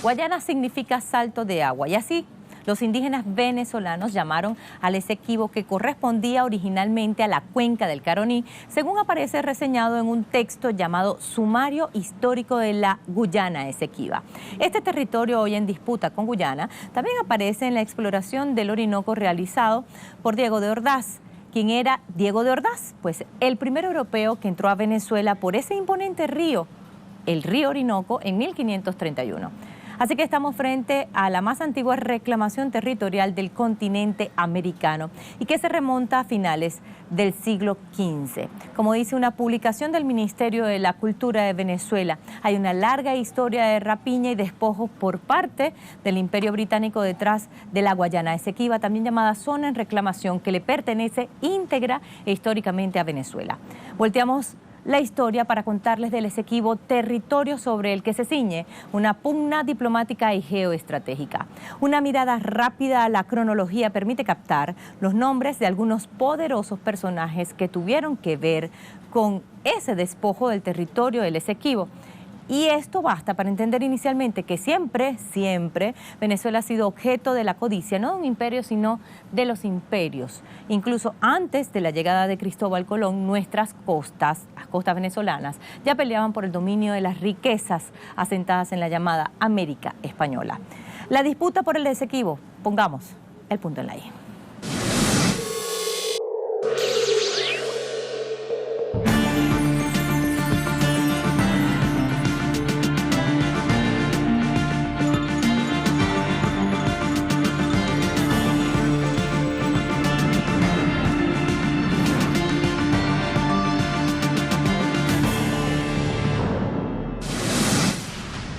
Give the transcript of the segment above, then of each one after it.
Guayana significa salto de agua y así los indígenas venezolanos llamaron al Esequibo, que correspondía originalmente a la cuenca del Caroní, según aparece reseñado en un texto llamado Sumario Histórico de la Guyana Esequiba. Este territorio, hoy en disputa con Guyana, también aparece en la exploración del Orinoco realizado por Diego de Ordaz. ¿Quién era Diego de Ordaz? Pues el primer europeo que entró a Venezuela por ese imponente río, el río Orinoco, en 1531. Así que estamos frente a la más antigua reclamación territorial del continente americano y que se remonta a finales del siglo XV. Como dice una publicación del Ministerio de la Cultura de Venezuela, hay una larga historia de rapiña y despojos por parte del Imperio Británico detrás de la Guayana Esequiba, también llamada zona en reclamación, que le pertenece íntegra e históricamente a Venezuela. Volteamos la historia para contarles del Esequibo, territorio sobre el que se ciñe una pugna diplomática y geoestratégica. Una mirada rápida a la cronología permite captar los nombres de algunos poderosos personajes que tuvieron que ver con ese despojo del territorio del Esequibo. Y esto basta para entender inicialmente que siempre Venezuela ha sido objeto de la codicia, no de un imperio, sino de los imperios. Incluso antes de la llegada de Cristóbal Colón, nuestras costas, las costas venezolanas, ya peleaban por el dominio de las riquezas asentadas en la llamada América Española. La disputa por el Esequibo, pongamos el punto en la I.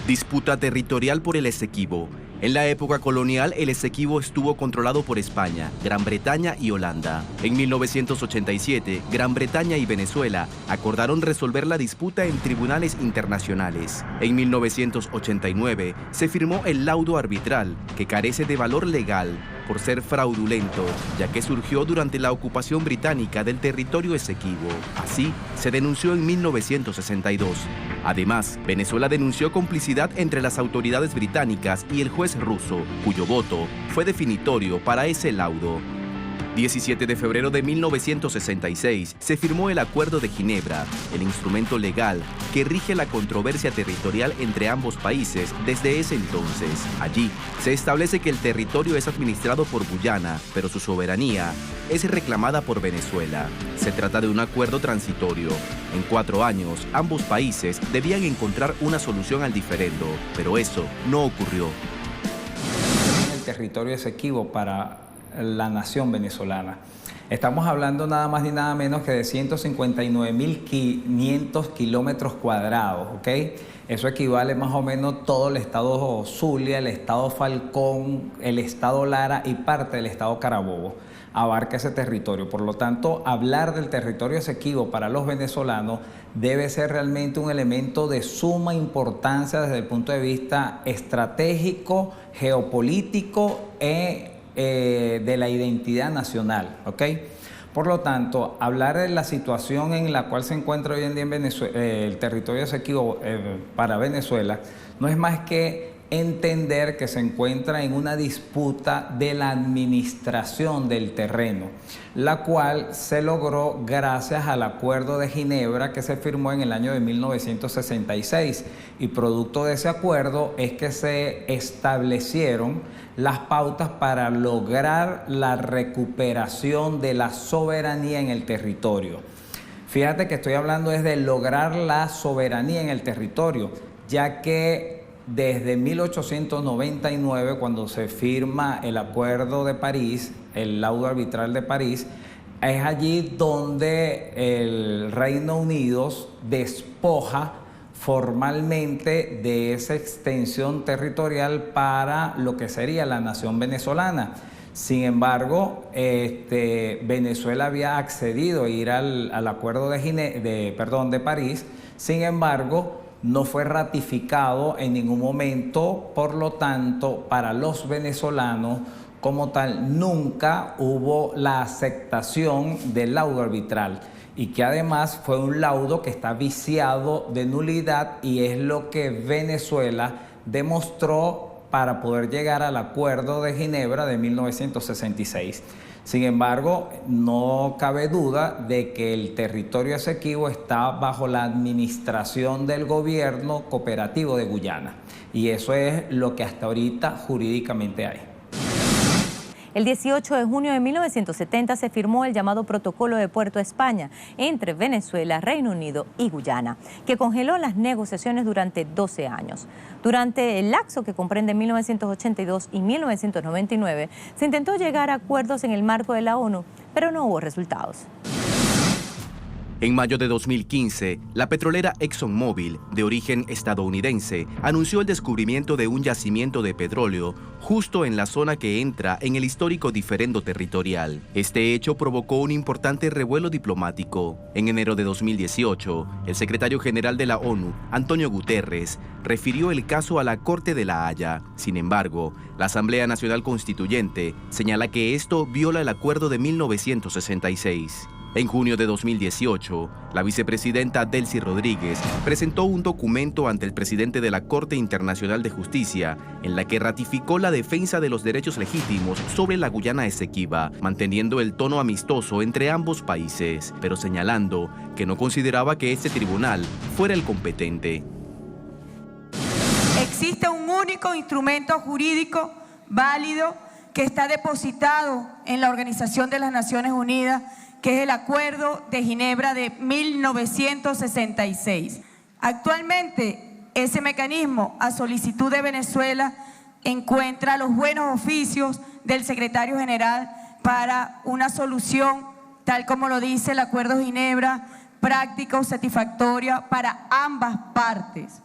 Disputa territorial por el Esequibo. En la época colonial, el Esequibo estuvo controlado por España, Gran Bretaña y Holanda. En 1987, Gran Bretaña y Venezuela acordaron resolver la disputa en tribunales internacionales. En 1989, se firmó el laudo arbitral, que carece de valor legal por ser fraudulento, ya que surgió durante la ocupación británica del territorio Esequibo. Así, se denunció en 1962. Además, Venezuela denunció complicidad entre las autoridades británicas y el juez ruso, cuyo voto fue definitorio para ese laudo. 17 de febrero de 1966 se firmó el Acuerdo de Ginebra, el instrumento legal que rige la controversia territorial entre ambos países desde ese entonces. Allí se establece que el territorio es administrado por Guyana, pero su soberanía es reclamada por Venezuela. Se trata de un acuerdo transitorio. En 4 años, ambos países debían encontrar una solución al diferendo, pero eso no ocurrió. El territorio Esequibo para la nación venezolana. Estamos hablando nada más ni nada menos que de 159.500 kilómetros cuadrados, ¿ok? Eso equivale más o menos todo el estado Zulia, el estado Falcón, el estado Lara y parte del estado Carabobo. Abarca ese territorio. Por lo tanto, hablar del territorio Esequibo para los venezolanos debe ser realmente un elemento de suma importancia desde el punto de vista estratégico, geopolítico de la identidad nacional, ¿ok? Por lo tanto, hablar de la situación en la cual se encuentra hoy en día en Venezuela, el territorio Esequibo para Venezuela, no es más que entender que se encuentra en una disputa de la administración del terreno, la cual se logró gracias al Acuerdo de Ginebra que se firmó en el año de 1966, y producto de ese acuerdo es que se establecieron las pautas para lograr la recuperación de la soberanía en el territorio. Fíjate que estoy hablando es de lograr la soberanía en el territorio, ya que desde 1899, cuando se firma el Acuerdo de París, el laudo arbitral de París, es allí donde el Reino Unido despoja formalmente de esa extensión territorial para lo que sería la nación venezolana. Sin embargo, Venezuela había accedido a ir al Acuerdo de París. Sin embargo, no fue ratificado en ningún momento. Por lo tanto, para los venezolanos como tal nunca hubo la aceptación del laudo arbitral, y que además fue un laudo que está viciado de nulidad, y es lo que Venezuela demostró para poder llegar al Acuerdo de Ginebra de 1966. Sin embargo, no cabe duda de que el territorio Esequibo está bajo la administración del gobierno cooperativo de Guyana, y eso es lo que hasta ahorita jurídicamente hay. El 18 de junio de 1970 se firmó el llamado Protocolo de Puerto España entre Venezuela, Reino Unido y Guyana, que congeló las negociaciones durante 12 años. Durante el lapso que comprende 1982 y 1999, se intentó llegar a acuerdos en el marco de la ONU, pero no hubo resultados. En mayo de 2015, la petrolera ExxonMobil, de origen estadounidense, anunció el descubrimiento de un yacimiento de petróleo justo en la zona que entra en el histórico diferendo territorial. Este hecho provocó un importante revuelo diplomático. En enero de 2018, el secretario general de la ONU, Antonio Guterres, refirió el caso a la Corte de La Haya. Sin embargo, la Asamblea Nacional Constituyente señala que esto viola el acuerdo de 1966. En junio de 2018, la vicepresidenta Delcy Rodríguez presentó un documento ante el presidente de la Corte Internacional de Justicia en la que ratificó la defensa de los derechos legítimos sobre la Guyana Esequiba, manteniendo el tono amistoso entre ambos países, pero señalando que no consideraba que este tribunal fuera el competente. Existe un único instrumento jurídico válido que está depositado en la Organización de las Naciones Unidas, que es el Acuerdo de Ginebra de 1966. Actualmente, ese mecanismo, a solicitud de Venezuela, encuentra los buenos oficios del secretario general para una solución, tal como lo dice el Acuerdo de Ginebra, práctica o satisfactoria para ambas partes,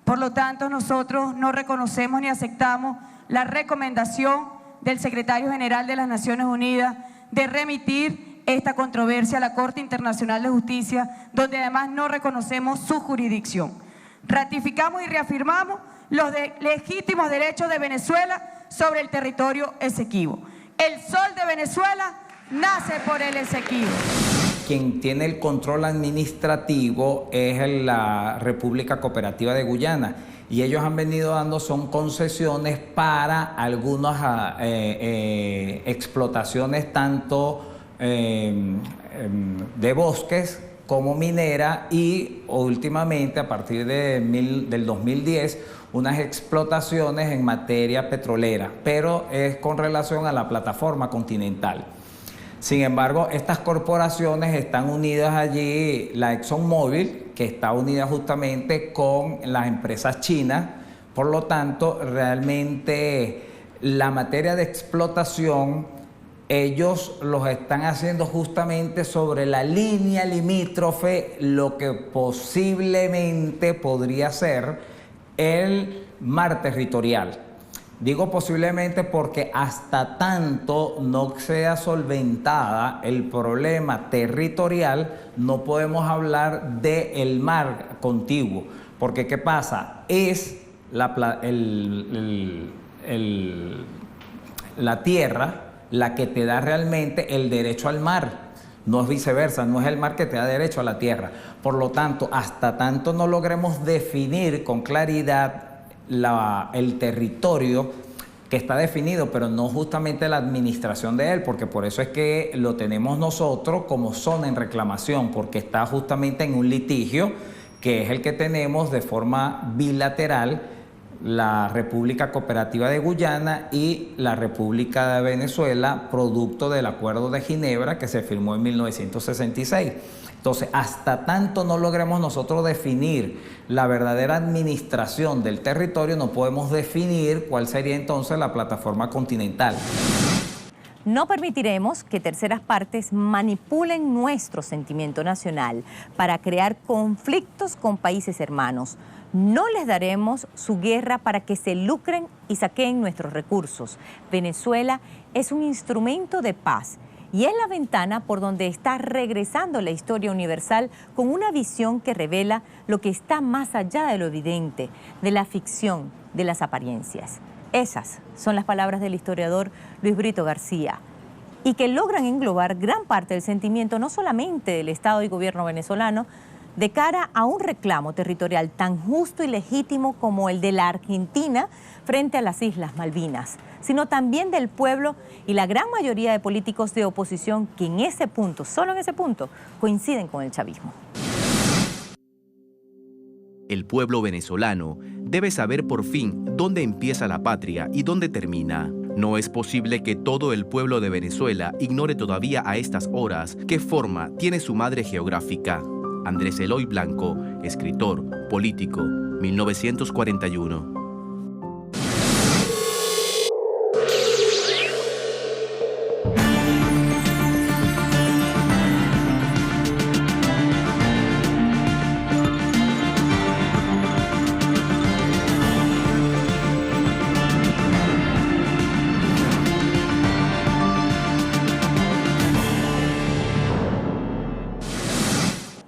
Por lo tanto, nosotros no reconocemos ni aceptamos la recomendación del secretario general de las Naciones Unidas de remitir esta controversia a la Corte Internacional de Justicia, donde además no reconocemos su jurisdicción. Ratificamos y reafirmamos los legítimos derechos de Venezuela sobre el territorio Esequibo. El sol de Venezuela nace por el Esequibo. Quien tiene el control administrativo es la República Cooperativa de Guyana, y ellos han venido dando son concesiones para algunas explotaciones tanto de bosques como minera, y últimamente a partir del 2010 unas explotaciones en materia petrolera, pero es con relación a la plataforma continental. Sin embargo, estas corporaciones están unidas allí, la ExxonMobil, que está unida justamente con las empresas chinas. Por lo tanto, realmente la materia de explotación, ellos los están haciendo justamente sobre la línea limítrofe, lo que posiblemente podría ser el mar territorial. Digo posiblemente porque hasta tanto no sea solventada el problema territorial, no podemos hablar del mar contiguo. Porque ¿qué pasa? Es la tierra la que te da realmente el derecho al mar. No es viceversa, no es el mar que te da derecho a la tierra. Por lo tanto, hasta tanto no logremos definir con claridad el territorio que está definido, pero no justamente la administración de él, porque por eso es que lo tenemos nosotros como zona en reclamación, porque está justamente en un litigio que es el que tenemos de forma bilateral la República Cooperativa de Guyana y la República de Venezuela, producto del Acuerdo de Ginebra que se firmó en 1966. Entonces, hasta tanto no logremos nosotros definir la verdadera administración del territorio, no podemos definir cuál sería entonces la plataforma continental. No permitiremos que terceras partes manipulen nuestro sentimiento nacional para crear conflictos con países hermanos. No les daremos su guerra para que se lucren y saqueen nuestros recursos. Venezuela es un instrumento de paz y es la ventana por donde está regresando la historia universal, con una visión que revela lo que está más allá de lo evidente, de la ficción, de las apariencias. Esas son las palabras del historiador Luis Brito García, y que logran englobar gran parte del sentimiento no solamente del Estado y gobierno venezolano, de cara a un reclamo territorial tan justo y legítimo como el de la Argentina frente a las Islas Malvinas, sino también del pueblo y la gran mayoría de políticos de oposición que en ese punto, solo en ese punto, coinciden con el chavismo. El pueblo venezolano debe saber por fin dónde empieza la patria y dónde termina. No es posible que todo el pueblo de Venezuela ignore todavía a estas horas qué forma tiene su madre geográfica. Andrés Eloy Blanco, escritor, político, 1941.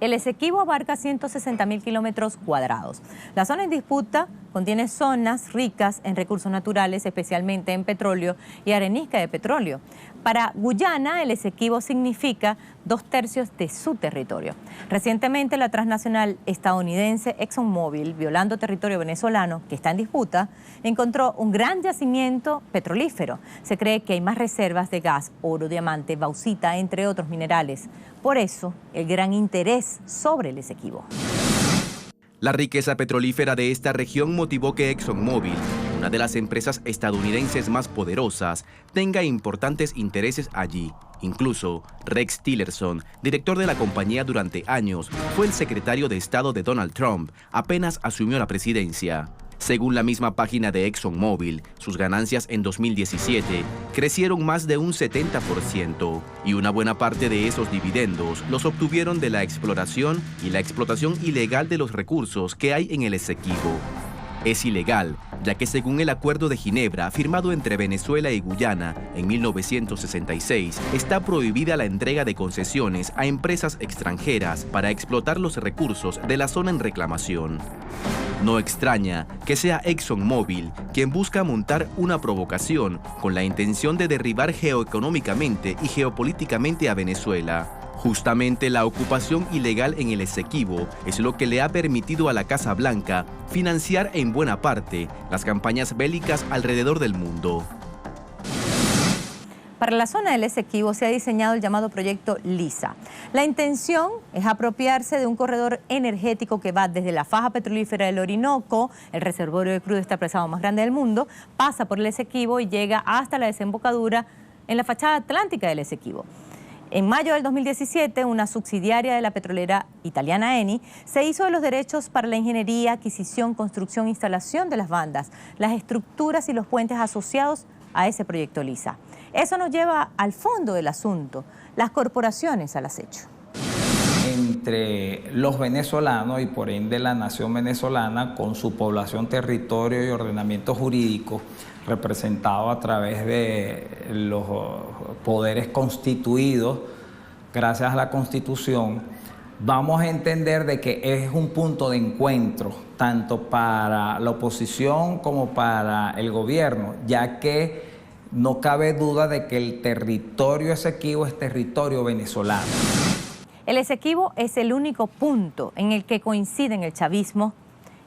El Esequibo abarca 160.000 kilómetros cuadrados. La zona en disputa contiene zonas ricas en recursos naturales, especialmente en petróleo y arenisca de petróleo. Para Guyana, el Esequibo significa 2/3 de su territorio. Recientemente, la transnacional estadounidense ExxonMobil, violando territorio venezolano que está en disputa, encontró un gran yacimiento petrolífero. Se cree que hay más reservas de gas, oro, diamante, bauxita, entre otros minerales. Por eso, el gran interés sobre el Esequibo. La riqueza petrolífera de esta región motivó que ExxonMobil, una de las empresas estadounidenses más poderosas, tenga importantes intereses allí. Incluso Rex Tillerson, director de la compañía durante años, fue el secretario de Estado de Donald Trump apenas asumió la presidencia. Según la misma página de ExxonMobil, sus ganancias en 2017 crecieron más de un 70% y una buena parte de esos dividendos los obtuvieron de la exploración y la explotación ilegal de los recursos que hay en el Esequibo. Es ilegal, ya que según el Acuerdo de Ginebra firmado entre Venezuela y Guyana en 1966, está prohibida la entrega de concesiones a empresas extranjeras para explotar los recursos de la zona en reclamación. No extraña que sea ExxonMobil quien busca montar una provocación con la intención de derribar geoeconómicamente y geopolíticamente a Venezuela. Justamente la ocupación ilegal en el Esequibo es lo que le ha permitido a la Casa Blanca financiar en buena parte las campañas bélicas alrededor del mundo. Para la zona del Esequibo se ha diseñado el llamado proyecto Lisa. La intención es apropiarse de un corredor energético que va desde la faja petrolífera del Orinoco, el reservorio de crudo extrapresado más grande del mundo, pasa por el Esequibo y llega hasta la desembocadura en la fachada atlántica del Esequibo. En mayo del 2017, una subsidiaria de la petrolera italiana Eni se hizo de los derechos para la ingeniería, adquisición, construcción e instalación de las bandas, las estructuras y los puentes asociados a ese proyecto Lisa. Eso nos lleva al fondo del asunto, las corporaciones al acecho. Entre los venezolanos y por ende la nación venezolana con su población, territorio y ordenamiento jurídico representado a través de los poderes constituidos gracias a la Constitución, vamos a entender de que es un punto de encuentro tanto para la oposición como para el gobierno, ya que no cabe duda de que el territorio Esequibo es territorio venezolano. El Esequibo es el único punto en el que coinciden el chavismo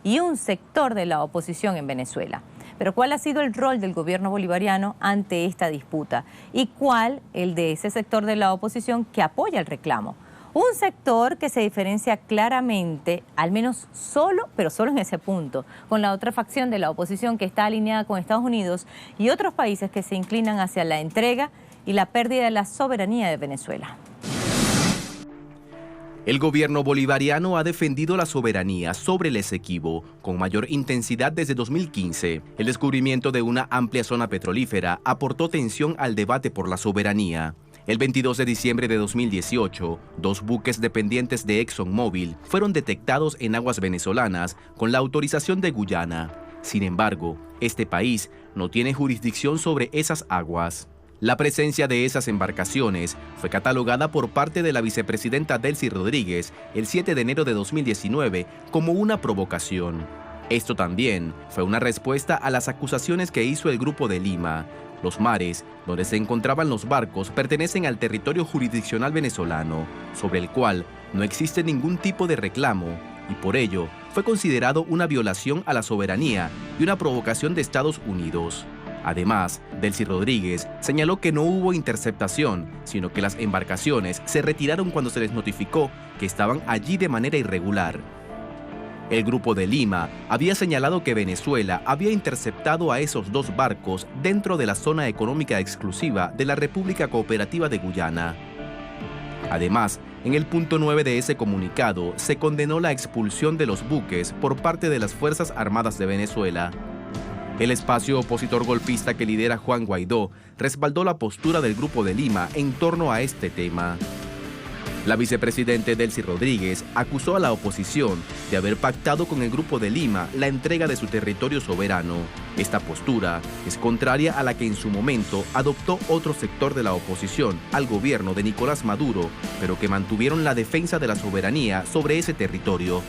y un sector de la oposición en Venezuela. Pero ¿cuál ha sido el rol del gobierno bolivariano ante esta disputa? ¿Y cuál el de ese sector de la oposición que apoya el reclamo? Un sector que se diferencia claramente, al menos solo, pero solo en ese punto, con la otra facción de la oposición que está alineada con Estados Unidos y otros países que se inclinan hacia la entrega y la pérdida de la soberanía de Venezuela. El gobierno bolivariano ha defendido la soberanía sobre el Esequibo con mayor intensidad desde 2015. El descubrimiento de una amplia zona petrolífera aportó tensión al debate por la soberanía. El 22 de diciembre de 2018, 2 buques dependientes de ExxonMobil fueron detectados en aguas venezolanas con la autorización de Guyana. Sin embargo, este país no tiene jurisdicción sobre esas aguas. La presencia de esas embarcaciones fue catalogada por parte de la vicepresidenta Delcy Rodríguez el 7 de enero de 2019 como una provocación. Esto también fue una respuesta a las acusaciones que hizo el Grupo de Lima. Los mares donde se encontraban los barcos pertenecen al territorio jurisdiccional venezolano, sobre el cual no existe ningún tipo de reclamo y por ello fue considerado una violación a la soberanía y una provocación de Estados Unidos. Además, Delcy Rodríguez señaló que no hubo interceptación, sino que las embarcaciones se retiraron cuando se les notificó que estaban allí de manera irregular. El Grupo de Lima había señalado que Venezuela había interceptado a esos dos barcos dentro de la zona económica exclusiva de la República Cooperativa de Guyana. Además, en el punto 9 de ese comunicado se condenó la expulsión de los buques por parte de las Fuerzas Armadas de Venezuela. El espacio opositor golpista que lidera Juan Guaidó respaldó la postura del Grupo de Lima en torno a este tema. La vicepresidente Delcy Rodríguez acusó a la oposición de haber pactado con el Grupo de Lima la entrega de su territorio soberano. Esta postura es contraria a la que en su momento adoptó otro sector de la oposición al gobierno de Nicolás Maduro, pero que mantuvieron la defensa de la soberanía sobre ese territorio.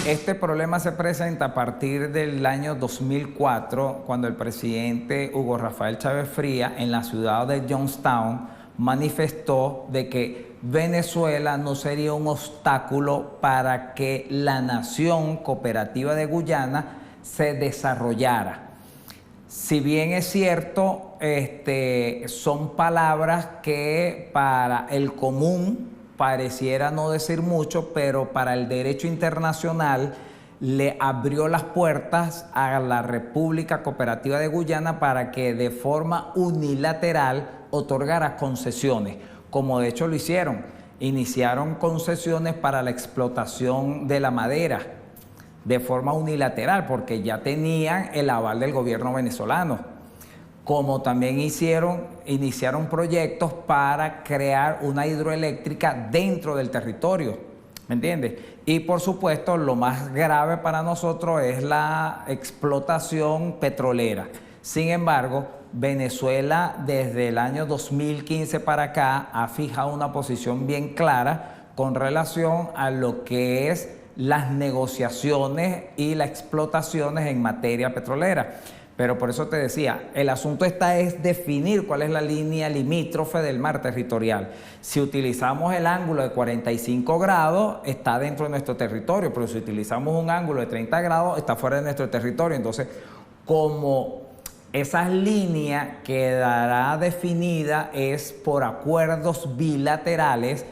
Este problema se presenta a partir del año 2004, cuando el presidente Hugo Rafael Chávez Frías, en la ciudad de Youngstown, manifestó de que Venezuela no sería un obstáculo para que la nación cooperativa de Guyana se desarrollara. Si bien es cierto, son palabras que para el común pareciera no decir mucho, pero para el derecho internacional le abrió las puertas a la República Cooperativa de Guyana para que de forma unilateral otorgara concesiones, como de hecho lo hicieron. Iniciaron concesiones para la explotación de la madera de forma unilateral, porque ya tenían el aval del gobierno venezolano. Como también iniciaron proyectos para crear una hidroeléctrica dentro del territorio, ¿me entiendes? Y por supuesto, lo más grave para nosotros es la explotación petrolera. Sin embargo, Venezuela desde el año 2015 para acá ha fijado una posición bien clara con relación a lo que es las negociaciones y las explotaciones en materia petrolera. Pero por eso te decía, el asunto es definir cuál es la línea limítrofe del mar territorial. Si utilizamos el ángulo de 45 grados, está dentro de nuestro territorio, pero si utilizamos un ángulo de 30 grados, está fuera de nuestro territorio. Entonces, como esa línea quedará definida es por acuerdos bilaterales,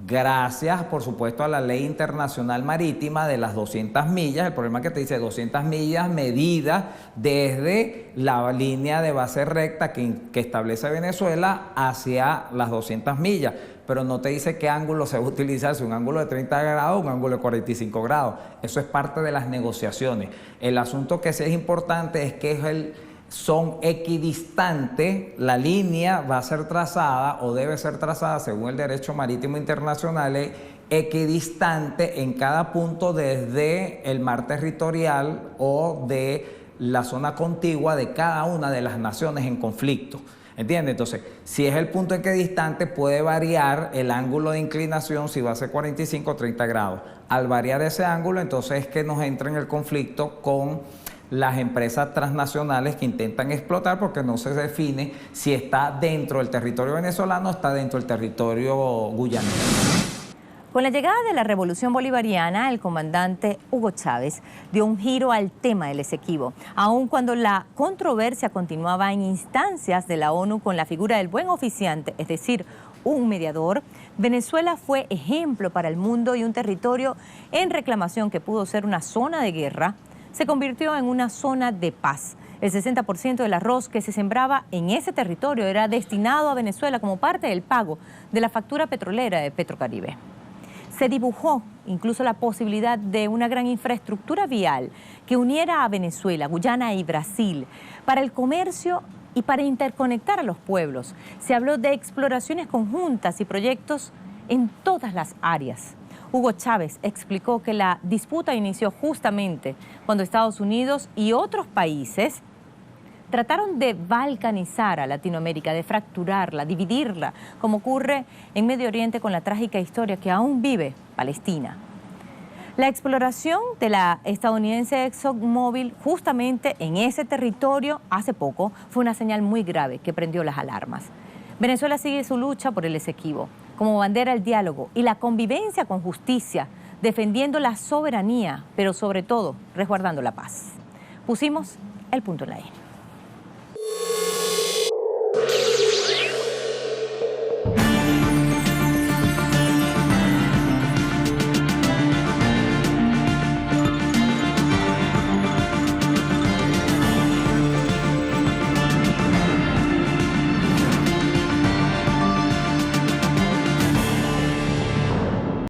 gracias, por supuesto, a la Ley Internacional Marítima de las 200 millas. El problema es que te dice 200 millas medidas desde la línea de base recta que establece Venezuela hacia las 200 millas. Pero no te dice qué ángulo se va a utilizar, si un ángulo de 30 grados o un ángulo de 45 grados. Eso es parte de las negociaciones. El asunto que sí es importante es que son equidistantes, la línea va a ser trazada o debe ser trazada según el derecho marítimo internacional, equidistante en cada punto desde el mar territorial o de la zona contigua de cada una de las naciones en conflicto. ¿Entiendes? Entonces, si es el punto equidistante, puede variar el ángulo de inclinación, si va a ser 45 o 30 grados. Al variar ese ángulo, entonces es que nos entra en el conflicto con las empresas transnacionales que intentan explotar, porque no se define si está dentro del territorio venezolano o está dentro del territorio guyanés. Con la llegada de la Revolución Bolivariana, el comandante Hugo Chávez dio un giro al tema del Esequibo. Aun cuando la controversia continuaba en instancias de la ONU con la figura del buen oficiante, es decir, un mediador, Venezuela fue ejemplo para el mundo y un territorio en reclamación que pudo ser una zona de guerra, se convirtió en una zona de paz. El 60% del arroz que se sembraba en ese territorio era destinado a Venezuela como parte del pago de la factura petrolera de Petrocaribe. Se dibujó incluso la posibilidad de una gran infraestructura vial que uniera a Venezuela, Guyana y Brasil para el comercio y para interconectar a los pueblos. Se habló de exploraciones conjuntas y proyectos en todas las áreas. Hugo Chávez explicó que la disputa inició justamente cuando Estados Unidos y otros países trataron de balcanizar a Latinoamérica, de fracturarla, dividirla, como ocurre en Medio Oriente con la trágica historia que aún vive Palestina. La exploración de la estadounidense ExxonMobil justamente en ese territorio hace poco fue una señal muy grave que prendió las alarmas. Venezuela sigue su lucha por el Esequibo. como bandera el diálogo y la convivencia con justicia, defendiendo la soberanía, pero sobre todo resguardando la paz. Pusimos el punto en la I.